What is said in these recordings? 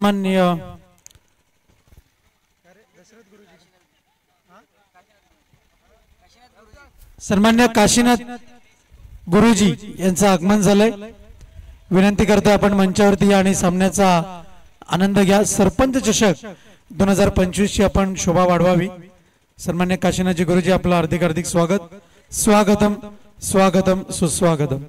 माननीय सन्मान्य काशीनाथ गुरुजी यांचं आगमन झालंय। विनंती करतोय आपण मंचावरती या आणि सामन्याचा आनंद घ्या। सरपंच चषक 2025 ची आपण शोभा वाढवावी। सन्मान्य काशीनाथजी गुरुजी आपलं हार्दिक हार्दिक स्वागत, स्वागतम स्वागतम सुस्वागतम।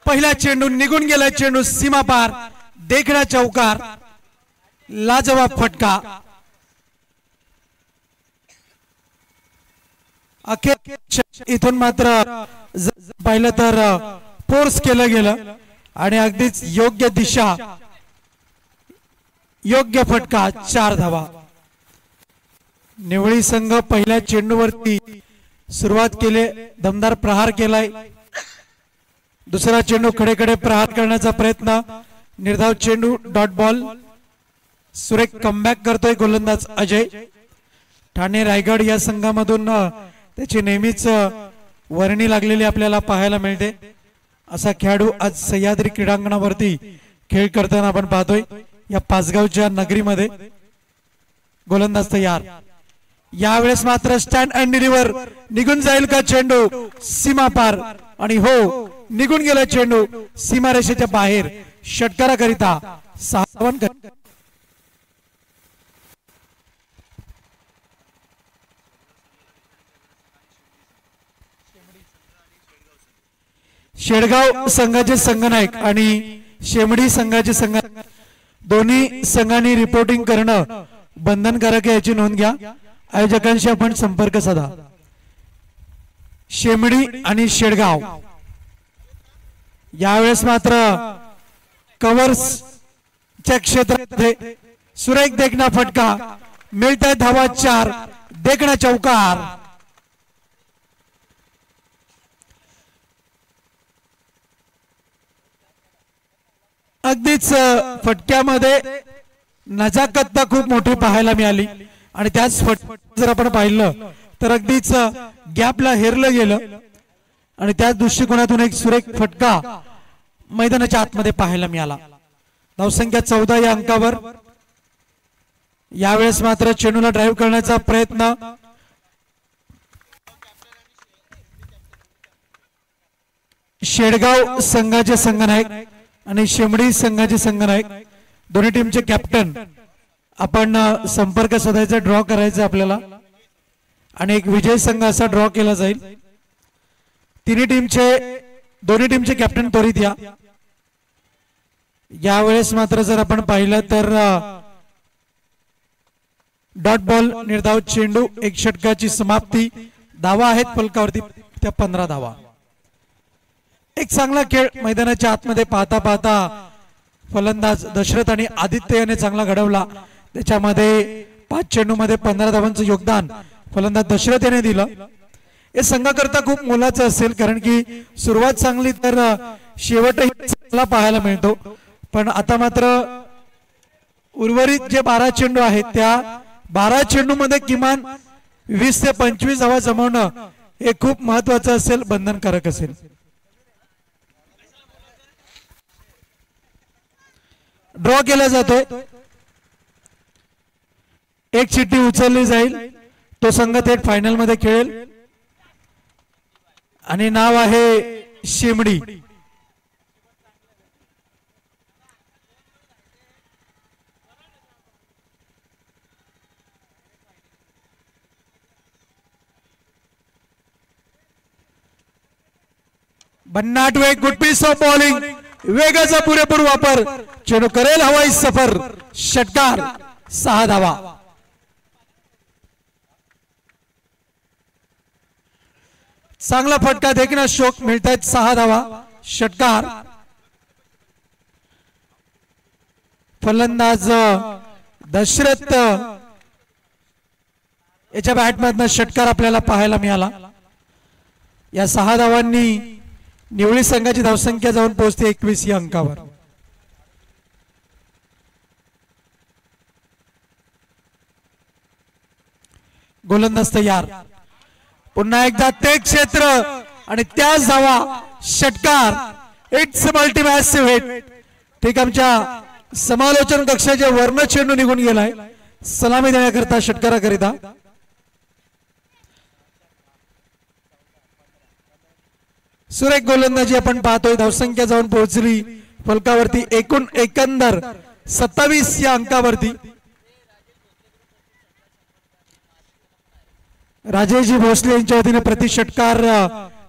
पहिला चेंडू निघून गेला, चेंडू सीमा पार, देखणा चौकार, लाजवाब फटका। अखेर इथून मात्र पाहिलं तर फोर्स केलं गेलं आणि अगदीच योग्य दिशा, योग्य फटका, 4 धावा। निवळी संघ पहिल्या चेंडूवरती सुरुवात केली, दमदार प्रहार केलाय। दुसरा चेंडू कडेकडे प्रहार करण्याचा प्रयत्न, निर्धाव चेंडू, डॉट बॉल। सुरेख कमबॅक करतोय गोलंदाज अजय। ठाणे रायगड या संघामधून त्याची नेहमीच वर्णी लागलेली आपल्याला पाहायला मिळते। असा खेळाडू आज सह्याद्री क्रीडांगणावरती खेळ करताना आपण पाहतोय या पाचगावच्या नगरीमध्ये। गोलंदाज तयार, यावेळेस मात्र स्टँड अँड डिलिव्हर, निघून जाईल का चेंडू सीमा पार, आणि हो निघून गेला चेंडू सीमारेषेच्या बाहेर। षटकाराकरिता 6 रन। शेडगाव संघाचे संघनायक आणि शेमडी संघाचे संघनायक दोन्ही संघांनी रिपोर्टिंग करणं बंधनकारक आहे, याची नोंद घ्या। आयोजकांशी आपण संपर्क साधा। शेमडी आणि शेडगाव यावेळेस मात्र कव्हर्सच्या क्षेत्रामध्ये सुरेख देखणा फटका, मिळताय धावा 4, देखणा चौकार। अगदीच फटक्यामध्ये नजाकत खूप मोठी पाहायला मिळाली आणि त्याच जर आपण पाहिलं तर अगदीच गॅपला हेरलं गेलं आणि त्याच दृष्टिकोनातून एक सुरेख फटका मैदानाच्या आतमध्ये पाहायला मिळाला। धावसंख्या 14 या अंकावर। यावेळेस मात्र चेंडूला ड्राईव्ह करण्याचा प्रयत्न, शेडगाव संघाचे संघनायक आणि शेमडी संघाचे संघनायक दोन्ही टीमचे कॅप्टन आपण संपर्क साधायचा, ड्रॉ करायचा आपल्याला आणि एक विजय संघ असा ड्रॉ केला जाईल। दोन्ही टीमचे कॅप्टन त्वरित या। यावेळेस मात्र जर आपण पाहिलं तर डॉट बॉल, निर्धाव चेंडू, 1 षटकाची समाप्ती। धावा आहेत फलकावरती त्या 15 धावा। एक चांगला खेळ मैदानाच्या आतमध्ये पाहता पाहता फलंदाज दशरथ आणि आदित्य याने चांगला घडवला। त्याच्यामध्ये 5 चेंडूमध्ये 15 धावांचं योगदान फलंदाज दशरथ याने दिलं। हे संघाकरता खूप मोलाचं असेल, कारण की सुरुवात चांगली तर शेवटही चांगला पाहायला मिळतो। पण आता मात्र उर्वरित जे 12 चेंडू आहेत त्या 12 चेंडू मध्ये किमान 20 ते 25 धावा जमवणं हे खूप महत्त्वाचं असेल, बंधनकारक असेल. ड्रॉ केला जातोय. एक चिठ्ठी उचलली जाईल, तो संघ थेट फायनल मध्ये खेळेल आणि नाव आहे शिमडी. भन्नाट वेग, गुड पीस ऑफ बॉलिंग, वेगाचा पुरेपूर वापर, चेंडू करेल हवाई सफर, षटकार, 6 धावा. चांगला फटका देखील शोक, मिळतात 6 धावा, षटकार. फलंदाज दशरथ याच्या बॅटमधनं षटकार आपल्याला पाहायला मिळाला. या 6 धावांनी निवळी संघाची धावसंख्या जाऊन पोहोचते 21 या अंकावर. गोलंदाज तयार. पुन्हा एकदा ते क्षेत्र आणि त्याच धावा, षटकार. It's multi massive hit. ठीक, आमच्या समालोचन कक्षाचे वर्ण चेंडू निघून गेलाय सलामी देण्याकरता, षटकाराकरिता. सुरेख गोलंदाजी आपण पाहतोय. धावसंख्या जाऊन पोहोचली फलकावरती एकूण एकंदर 27 या अंकावरती. राजेशजी भोसले यांच्या वतीने प्रति षटकार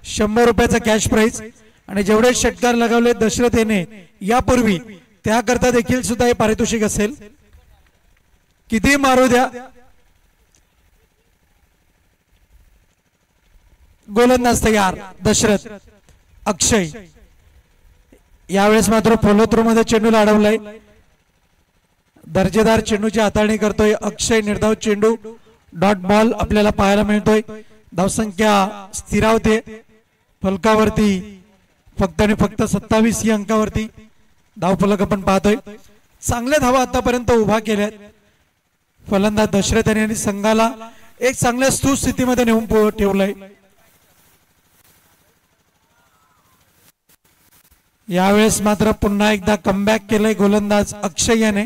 100 रुपयाचा कॅश प्राइज आणि जेवढे षटकार लगावले दशरथ याने यापूर्वी त्याकरता देखील सुद्धा हे पारितोषिक असेल. किती मारू द्या. गोलंदाज तयार. दशरथ, अक्षय यावेळेस मात्र फॉलो थ्रू मध्ये चेंडूला अडवलाय. दर्जेदार चेंडूची हाताळणी करतोय अक्षय. निर्धाव चेंडू, डॉट बॉल आपल्याला पाहायला मिळतोय. धावसंख्या स्थिरावते फलकावरती फक्त आणि फक्त 27 या अंकावरती. धावफलक आपण पाहतोय. चांगल्या धावा आतापर्यंत उभा केल्यात फलंदाज दशरथ यांनी संघाला एक चांगल्या सुस्थितीमध्ये नेऊन ठेवलंय. यावेळेस मात्र पुन्हा एकदा कमबॅक केलंय गोलंदाज अक्षय याने.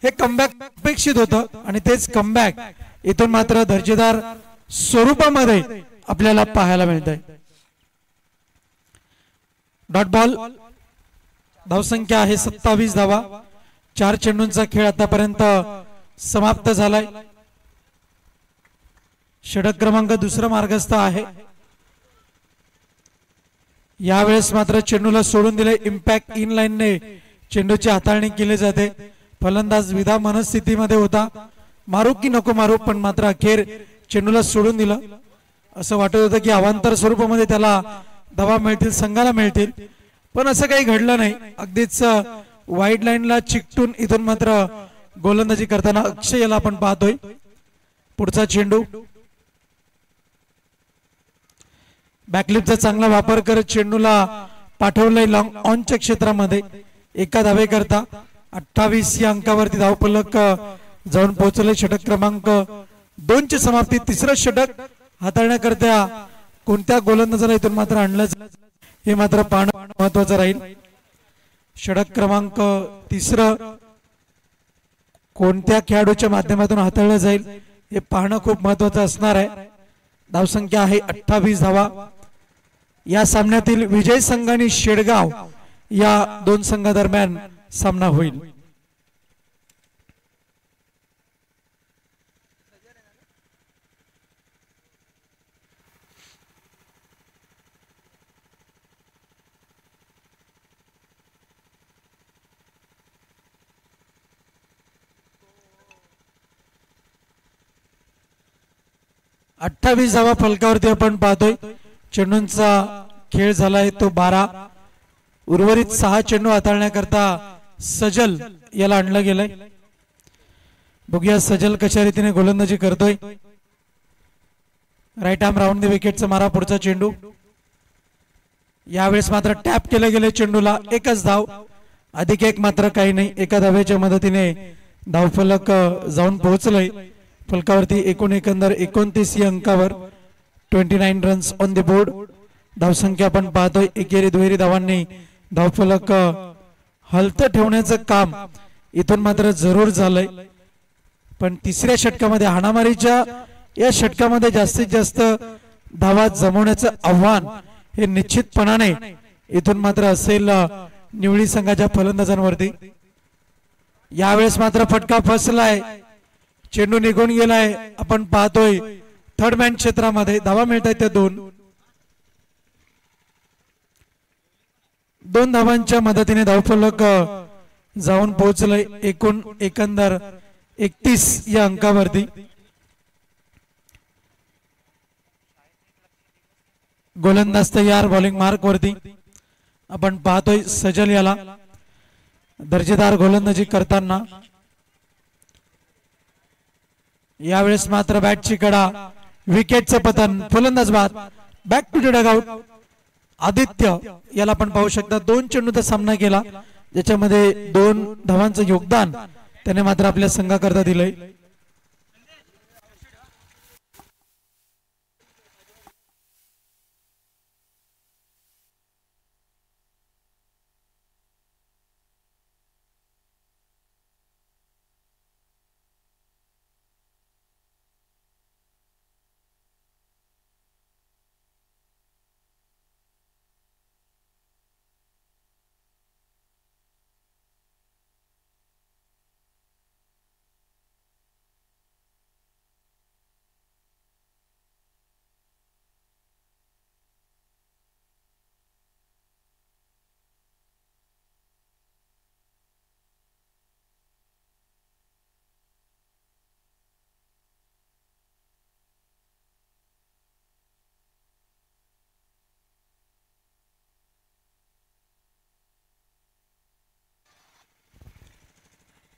हे कमबॅक अपेक्षित होतं आणि तेच कमबॅक इथून मात्र दर्जेदार स्वरूपामध्ये आपल्याला पाहायला मिळतंय. Dot ball. धावसंख्या आहे 27 धावा. 4 चेंडूंचा खेळ आतापर्यंत समाप्त झालाय. षटक क्रमांक दुसरा मार्गस्थ आहे. यावेळेस मात्र चेंडूला सोडून दिले. इम्पॅक्ट इन लाईनने चेंडूची हाताळणी केली जाते. फलंदाज विधा मनस्थितीमध्ये होता, मारू की नको मारू, पण मात्र अखेर चेंडूला सोडून दिलं. असं वाटत होतं की अवांतर स्वरूपामध्ये त्याला धावा मिळतील, संघाला मिळतील, पण असं काही घडलं नाही. अगदीच वाईड लाईनला चिकटून इथून मात्र गोलंदाजी करताना अक्षय याला आपण पाहतोय. पुढचा चेंडू बॅकलिपचा चांगला वापर करत चेंडूला पाठवलंय लॉंग ऑनच्या क्षेत्रामध्ये. एका धावे करता 28 या अंकावरती धावफलक जाऊन पोहोचले. षटक क्रमांक 2 ची समाप्ती. तिसरं षटक हाताळण्याकरता कोणत्या गोलंदाजाला इथून मात्र आणलं हे मात्र पाहणं महत्वाचं राहील. षटक क्रमांक 3 कोणत्या खेळाडूच्या माध्यमातून हाताळलं जाईल हे पाहणं खूप महत्वाचं असणार आहे. धावसंख्या आहे 28 धावा. या सामन्यातील विजय संघ आणि शेडगाव या 2 संघादरम्यान सामना होईल. अठ्ठावीस धावा फलकावरती आपण पाहतोय. चेंडूंचा खेळ झालाय तो 12. उर्वरित 6 चेंडू हाताळण्याकरता सजल याला आणलं गेलंय. बघूया सजल कशा रीतीने गोलंदाजी करतोय. राईट आर्म राऊंड द विकेटचा मारा. पुढचा चेंडू यावेळेस मात्र टॅप केले गेले चेंडूला. एकच धाव अधिक एक मात्र काही नाही, एका धावेच्या मदतीने धावफलक जाऊन पोहोचलंय फलकावरती. एकंदर 29 या अंकावर 29 रन्स ऑन द बोर्ड. धावसंख्या आपण पाहतोय एकेरी दुहेरी धावांनी धावफलक हलतं ठेवण्याचं काम इथून मात्र जरूर झालंय. पण तिसऱ्या षटकामध्ये हाणामारीच्या या षटकामध्ये जास्तीत जास्त धावा जमवण्याचं आव्हान हे निश्चितपणाने इथून मात्र असेल निवळी संघाच्या फलंदाजांवरती. यावेळेस मात्र फटका फसलाय, चेंडू निघून गेलाय. आपण पाहतोय थर्ड मॅन क्षेत्रामध्ये धावा मिळत आहेत त्या दोन धावांच्या मदतीने धावफलक जाऊन पोहोचलंय एकंदर 31 या अंकावरती. गोलंदाज तयार बॉलिंग मार्क वरती. आपण पाहतोय सजल याला दर्जेदार गोलंदाजी करताना. यावेळेस मात्र बॅटची कडा, विकेटचं पतन, फलंदाज बाद, back to the dugout. Aditya याला आपण पाहू शकता 2 चेंडूचा सामना केला, ज्याच्यामध्ये 2 धावांचं योगदान त्याने मात्र आपल्या संघाकरता दिलंय.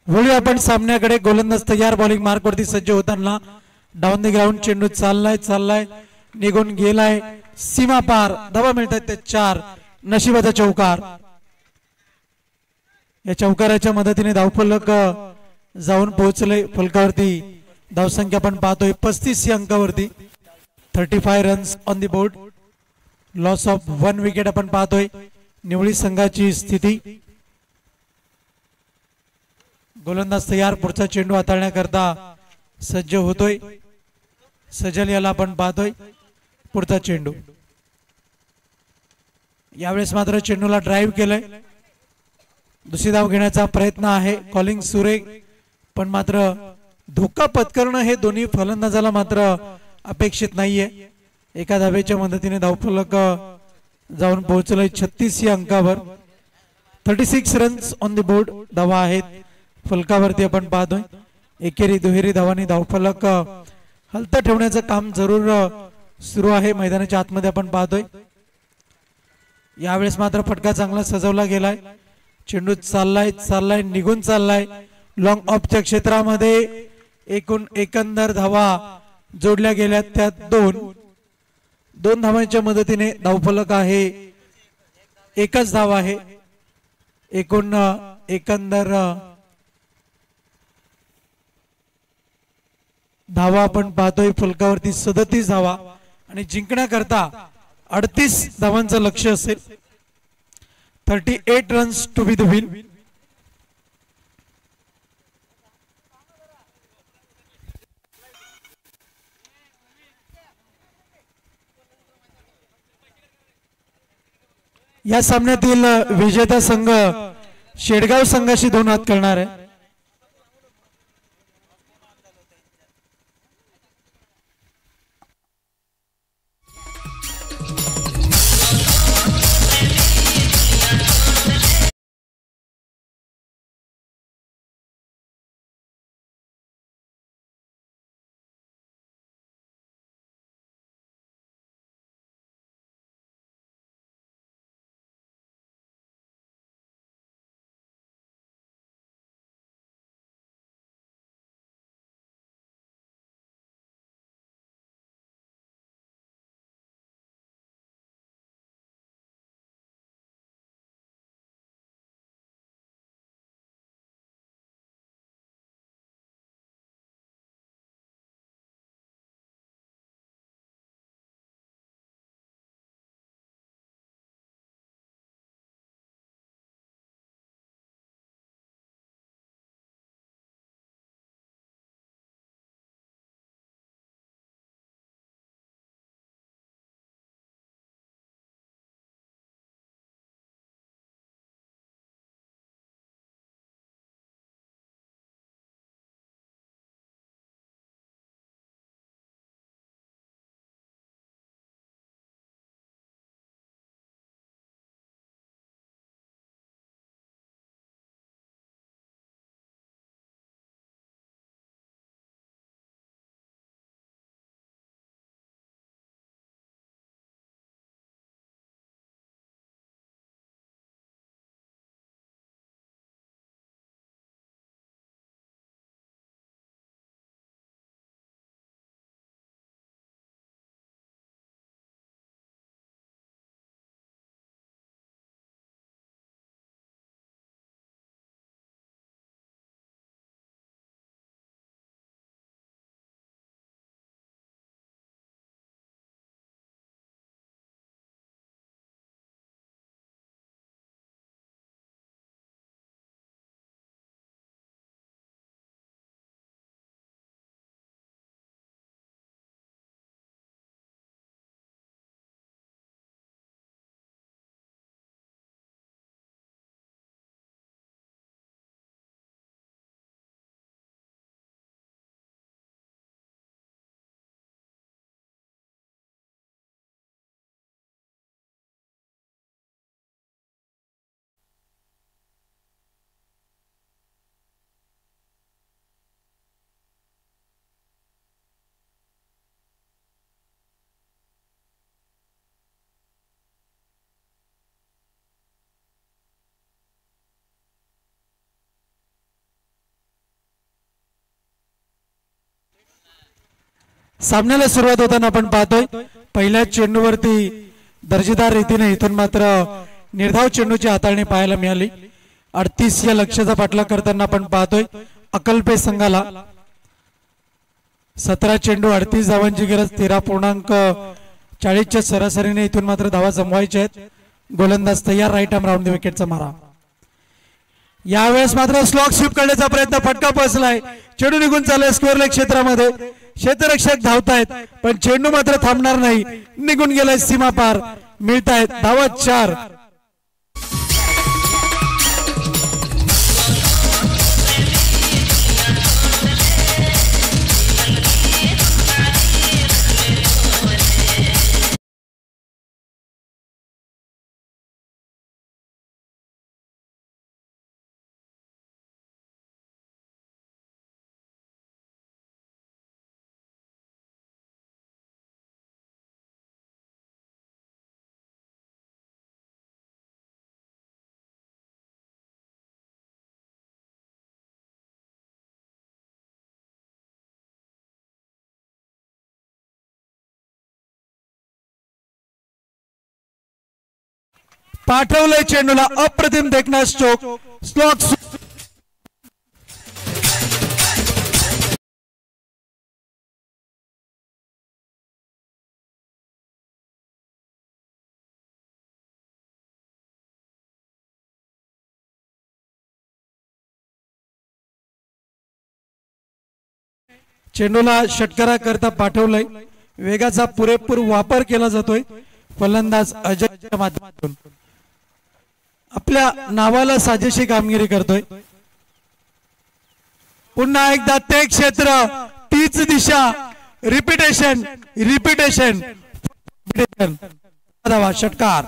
वळू आपण सामन्याकडे. गोलंदाज तयार बॉलिंग मार्क वरती सज्ज होताना. डाऊन द ग्राउंड चेंडू चाललाय निघून गेलाय, सीमा पार. धावा मिळतात ते 4. नशिबाचा चौकार. या चौकाराच्या मदतीने धावफलक जाऊन पोहोचले फलकावरती. धावसंख्या आपण पाहतोय 35 या अंकावरती. 35 runs on the board. Loss of 1 wicket आपण पाहतोय. निवळी संघाची स्थिती. गोलंदाज तयार, पुढचा चेंडू हाताळण्याकरता सज्ज होतोय. सजल याला आपण पाहतोय. पुढचा चेंडू. यावेळेस मात्र चेंडूला ड्राईव्ह केलंय. दुसरी धाव घेण्याचा प्रयत्न आहे. कॉलिंग सुरेख, पण मात्र धोका पत्करणं हे दोन्ही फलंदाजाला मात्र अपेक्षित नाहीये. एका धावेच्या मदतीने धावफलक जाऊन पोहोचलंय 36 या अंकावर. 36 रन्स ऑन द बोर्ड. धावा आहेत फलकावरती आपण पाहतोय. एकेरी दुहेरी धावांनी धावफलक हलतं ठेवण्याचं काम जरूर सुरू आहे मैदानाच्या आतमध्ये आपण पाहतोय. यावेळेस मात्र फटका चांगला सजवला गेलाय. चेंडू चाललाय निघून चाललाय लॉंग ऑफच्या क्षेत्रामध्ये. एकंदर धावा जोडल्या गेल्या त्यात 2 धावांच्या मदतीने धावफलक आहे. एकच धाव आहे. एकंदर धावा आपण पाहतोय फलकावरती 37 धावा आणि जिंकण्याकरता 38 धावांचं लक्ष असेल. 38 runs to be the win. या सामन्यातील विजेता संघ शेडगाव संघाशी 2 हात करणार आहे. सामन्याला सुरुवात होताना आपण पाहतोय पहिल्या चेंडूवरती दर्जेदार रीतीने इथून मात्र निर्धाव चेंडूची हाताळणी पाहायला मिळाली। 38 या लक्ष्याचा पाठलाग करताना आपण पाहतोय अकल्पे संघाला 17 चेंडू 38 धावांची गरज 13.40 च्या सरासरीने इथून मात्र धावा जमवायच्या आहेत। गोलंदाज तयार, राईट आर्म राऊंड द विकेटचा मारा। यावेळेस मात्र स्लॉग स्वीप करण्याचा प्रयत्न, फटका बसलाय, चेंडू निघून चाललाय स्क्वेअर लेग क्षेत्रामध्ये, क्षेत्ररक्षक धावतायत पण चेंडू मात्र थांबणार नाही, निघून गेलाय सीमा पार, मिळतायत धावा 4। पाठवलंय चेंडूला, अप्रतिम देखना स्ट्रोक, स्लॉग चेंडूला षटकारा करता पाठवलंय, वेगाचा पुरेपूर वापर केला जातोय फलंदाज अजयच्या माध्यमातून, आपल्या नावाला साजेशी कामगिरी करतोय। पुन्हा एकदा ते क्षेत्र, तीच दिशा, रिपीटेशन रिपीटेशन धावा, षटकार।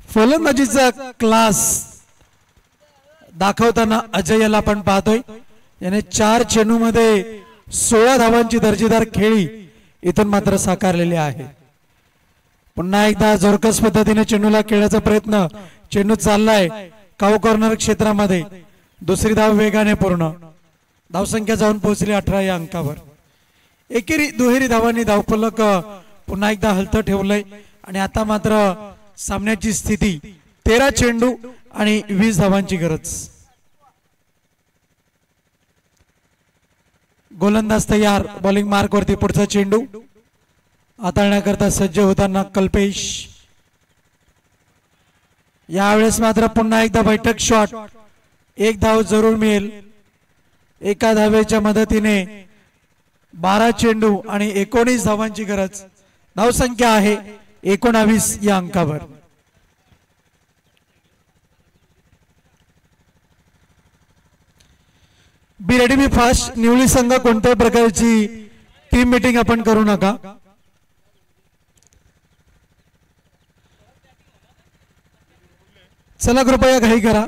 फलंदाजीचा क्लास दाखवताना अजय याला आपण पाहतोय, याने 4 चेंडूमध्ये 16 धावांची दर्जेदार खेळी इथून मात्र साकारलेली आहे। पुन्हा एकदा जोरकस पद्धतीने चेंडूला खेळण्याचा प्रयत्न, चेंडू चाललाय काऊ कॉर्नर क्षेत्रामध्ये, दुसरी धाव वेगाने पूर्ण, धावसंख्या जाऊन पोहोचली 18 या अंकावर। एकेरी दुहेरी धावांनी धावफलक पुन्हा एकदा हलतं ठेवलंय आणि आता मात्र सामन्याची स्थिती 13 चेंडू आणि 20 धावांची गरज। गोलंदाज तयार, बॉलिंग मार्क वरती पुढचा चेंडू हाताळण्याकरता सज्ज होताना कल्पेश। यावेळेस मात्र पुन्हा एकदा बैठक शॉट, 1 धाव जरूर मिळेल, एका धावेच्या मदतीने 12 चेंडू आणि 19 धावांची गरज, धावसंख्या आहे 19 या अंकावर। बी रेडी बी फास्ट, निवली संघ कोणत्याही प्रकारची टीम मीटिंग आपण करू नका। चला कृपया घाई करा।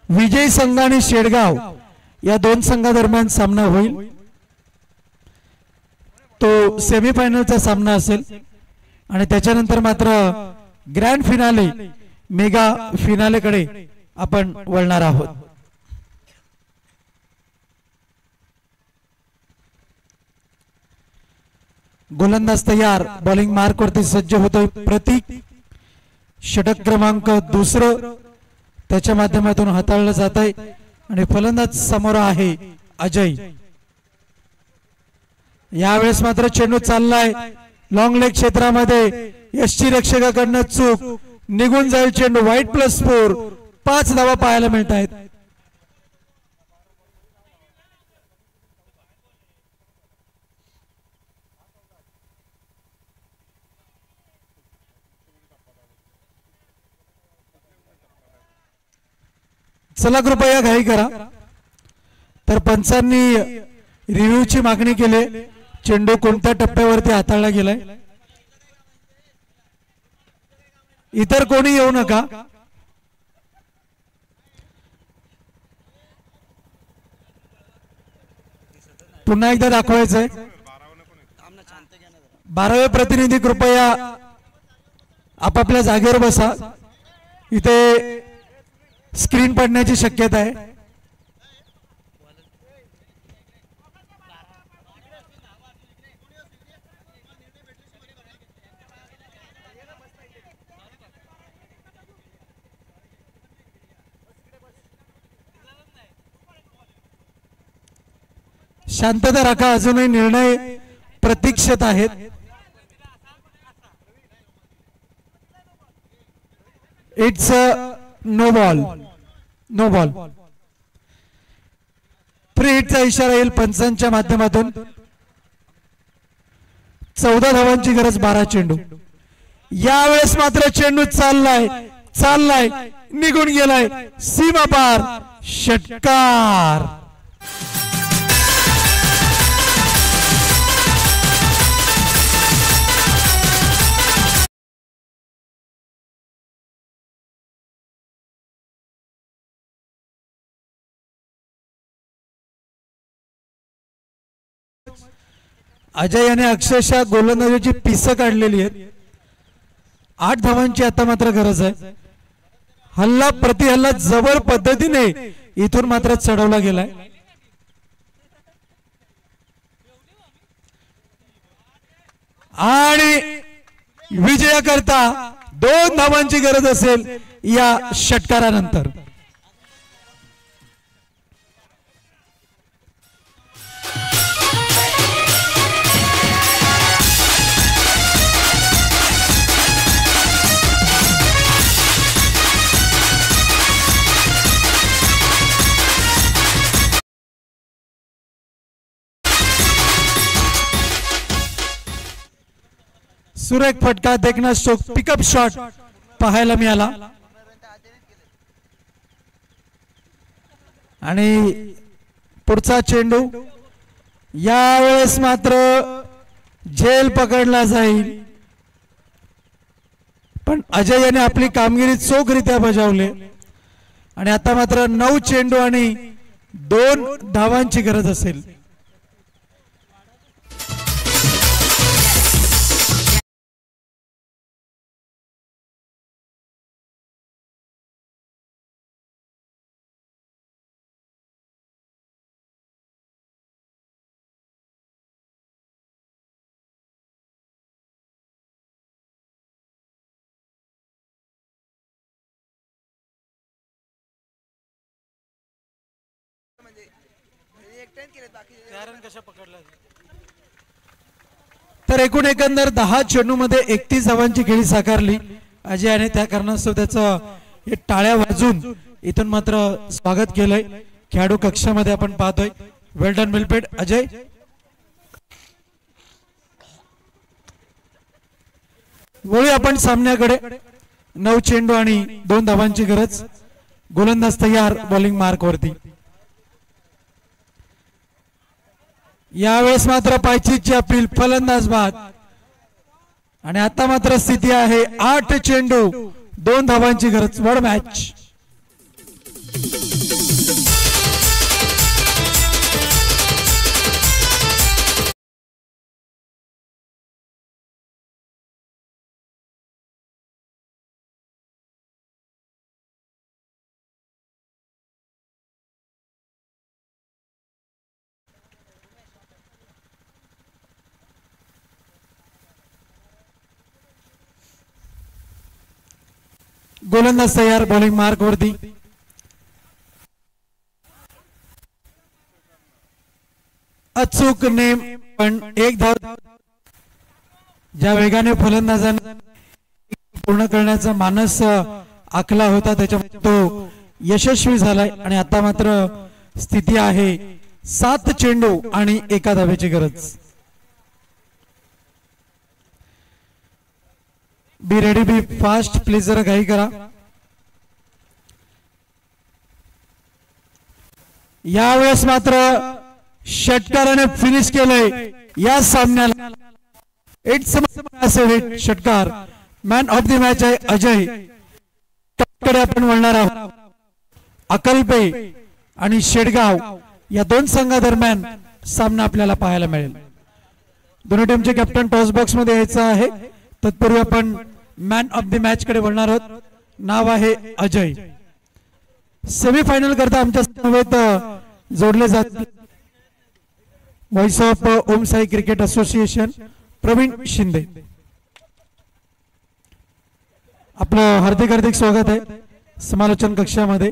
विजय संघ आणि शेडगाव या 2 संघादरम्यान सामना होईल, तो सेमीफायनलचा सामना असेल आणि त्याच्यानंतर मात्र ग्रँड फिनाले, मेगा फिनालेकडे आपण वळणार आहोत। गोलंदाज तयार, बॉलिंग मार्क वरती सज्ज होतोय प्रतीक, षटक क्रमांक 2 त्याच्या माध्यमातून हाताळलं जात आहे आणि फलंदाज समोर आहे अजय। यावेळेस मात्र चेंडू चाललाय लॉंग लेग क्षेत्रामध्ये, यष्टी रक्षकाकडनं चूक, निघून जाईल चेंडू, वाईट +4, 5 धावा पाहायला मिळत आहेत। चला कृपया घाई करा। तर पंचांनी रिव्ह्यूची मागणी केली, चेंडू कोणत्या टप्प्यावरती हाताळला गेलाय? इतर कोणी येऊ नका. पुन्हा एकदा दाखवायचंय. 12वे प्रतिनिधी कृपया आपापल्या जागेवर बसा. इथे स्क्रीन पडण्याची शक्यता आहे. शांतता राखा. अजूनही निर्णय प्रतीक्षेत आहेत. It's no ball. No ball. Free हिटचा इशारा येईल पंचांच्या माध्यमातून. 14 धावांची गरज, 12 चेंडू. यावेळेस मात्र चेंडू चाललाय निघून गेलाय सीमा पार. षटकार. अजय याने अक्षरशः गोलंदाजीची पिसं काढलेली आहेत. 8 धावांची आता मात्र गरज आहे. हल्ला प्रति हल्ला जबर पद्धतीने इथून मात्र चढवला गेलाय. आणि विजयाकरता 2 धावांची गरज असेल या षटकारानंतर. सुरेख फटका, देखना स्ट्रोक, पिकअप शॉट पाहायला मिळाला. आणि पुढचा चेंडू यावेळेस मात्र झेल पकडला जाईल. पण अजय याने आपली कामगिरी चोखरित्या बजावली. आणि आता मात्र 9 चेंडू आणि 2 धावांची गरज असेल. तर एकूण एकंदर 10 चेंडू मध्ये 31 धावांची खेळी साकारली अजयने. त्या कारणास्तव त्याचं टाळ्या वाजून इथून मात्र स्वागत केलंय खेळाडू कक्षामध्ये आपण पाहतोय. Well done, well played Ajay. वळूया आपण सामन्याकडे. 9 चेंडू आणि 2 धावांची गरज. गोलंदाज तयार बॉलिंग मार्क वरती. यावेळेस मात्र पायचीची अपील, फलंदाज बाद. आणि आता मात्र स्थिती आहे 8 चेंडू 2 धावांची गरज. वड मॅच. गोलंदाज तयार बॉलिंग मार्क वरती. अचूक नेम, पण 1 धाव. ज्या वेगाने फलंदाजांना पूर्ण करण्याचा मानस आखला होता त्याच्यामध्ये तो यशस्वी झालाय. आणि आता मात्र स्थिती आहे 7 चेंडू आणि 1 धावेची गरज. Be ready, be fast. Please जरा घाई करा. यावेळेस मात्र षटकाराने फिनिश केलंय या सामन्याला षटकार मॅन ऑफ द मॅच आहे अजय. कडे आपण वळणार आहोत. अकलपे आणि शेडगाव या दोन संघादरम्यान सामना आपल्याला पाहायला मिळेल. दोन्ही टीमचे कॅप्टन टॉस बॉक्स मध्ये यायचं आहे. तत्पूर्वी आपण मॅन ऑफ द मॅच कडे वळणार आहोत. नाव आहे अजय. सेमीफायनल करता आमच्या समवेत जोडले जातात voice of Om Sai cricket association Pravin Shinde. आपलं हार्दिक स्वागत आहे समालोचन कक्षामध्ये.